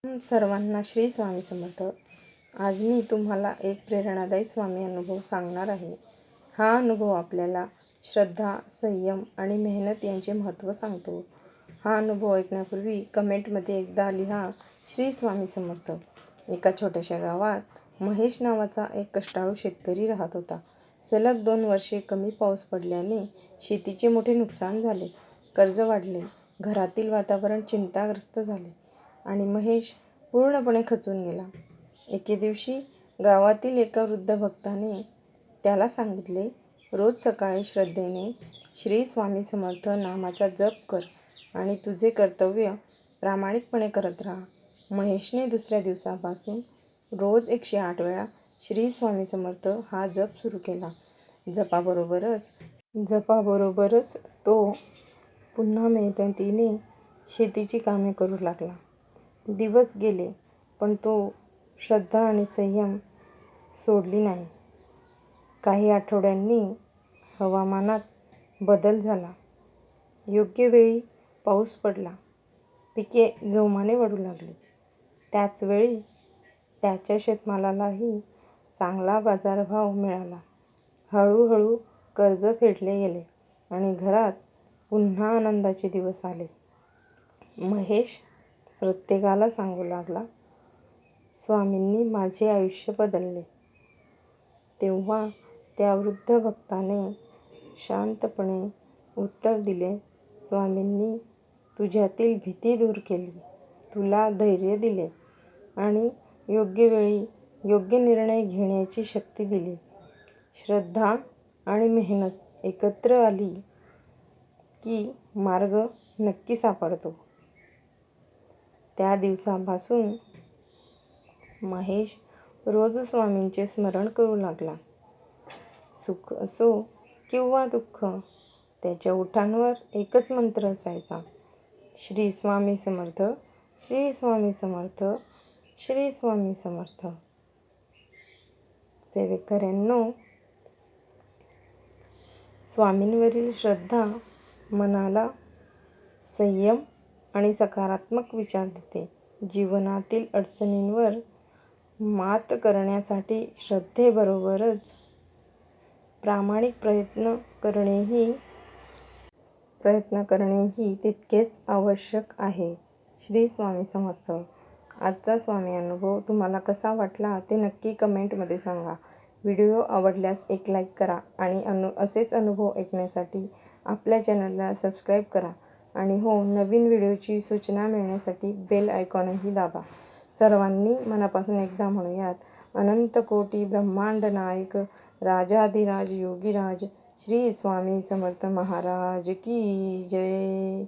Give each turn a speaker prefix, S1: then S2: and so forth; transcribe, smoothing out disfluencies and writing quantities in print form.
S1: सर्वांना श्री स्वामी समर्थ. आज मी तुम्हाला एक प्रेरणादायी स्वामी अनुभव सांगणार आहे. हा अनुभव आपल्याला श्रद्धा, संयम आणि मेहनत यांचे महत्त्व सांगतो. हा अनुभव ऐकण्यापूर्वी कमेंटमध्ये एकदा लिहा, श्री स्वामी समर्थ. एका छोट्याशा गावात महेश नावाचा एक कष्टाळू शेतकरी राहत होता. सलग 2 वर्षे कमी पाऊस पडल्याने शेतीचे मोठे नुकसान झाले. कर्ज वाढले, घरातील वातावरण चिंताग्रस्त झाले आणि महेश पूर्णपणे खचून गेला. एके दिवशी गावातील एका वृद्ध भक्ताने त्याला सांगितले, रोज सकाळी श्रद्धेने श्री स्वामी समर्थ नामाचा जप कर आणि तुझे कर्तव्य प्रामाणिकपणे करत राहा. महेशने दुसऱ्या दिवसापासून रोज 108 वेळा श्री स्वामी समर्थ हा जप सुरू केला. जपाबरोबरच तो पुन्हा मेहनतीने शेतीची कामे करू लागला. दिवस गेले, पण तो श्रद्धा आणि संयम सोडली नाही. काही आठवड्यांनी हवामानात बदल झाला. योग्य वेळी पाऊस पडला. पिके जोमाने वाढू लागली. त्याच वेळी त्याच्या शेतमालालाही चांगला बाजारभाव मिळाला. हळूहळू कर्ज फेडले गेले आणि घरात पुन्हा आनंदाचे दिवस आले. महेश प्रत्येकाला सांगू लागला, स्वामींनी माझे आयुष्य बदलले. तेव्हा त्या वृद्ध भक्ताने शांतपणे उत्तर दिले, स्वामींनी तुझ्यातील भीती दूर केली, तुला धैर्य दिले आणि योग्य वेळी योग्य निर्णय घेण्याची शक्ती दिली. श्रद्धा आणि मेहनत एकत्र आली की मार्ग नक्की सापडतो. त्या दिवसापासून महेश रोज स्वामींचे स्मरण करू लागला. सुख असो किंवा दुःख, त्याच्या ओठांवर एकच मंत्र असायचा, श्री स्वामी समर्थ, श्री स्वामी समर्थ, श्री स्वामी समर्थ. सेवेकऱ्यांनो, स्वामींवरील श्रद्धा मनाला संयम आणि सकारात्मक विचार देते. जीवनातील अडचणींवर मात करण्यासाठी श्रद्धेबरोबरच प्रामाणिक प्रयत्न करणेही तितकेच आवश्यक आहे. श्री स्वामी समर्थ. आजचा स्वामी अनुभव तुम्हाला कसा वाटला ते नक्की कमेंटमध्ये सांगा. व्हिडिओ आवडल्यास एक लाईक करा आणि असेच अनुभव ऐकण्यासाठी आपल्या चॅनलला सबस्क्राईब करा आणि नवीन व्हिडिओची सूचना मिळण्यासाठी बेल आयकॉनही दाबा. सर्वांनी मनापासून एकदा म्हणूयात, अनंत कोटी ब्रह्मांड नायक राजाधिराज योगीराज श्री स्वामी समर्थ महाराज की जय.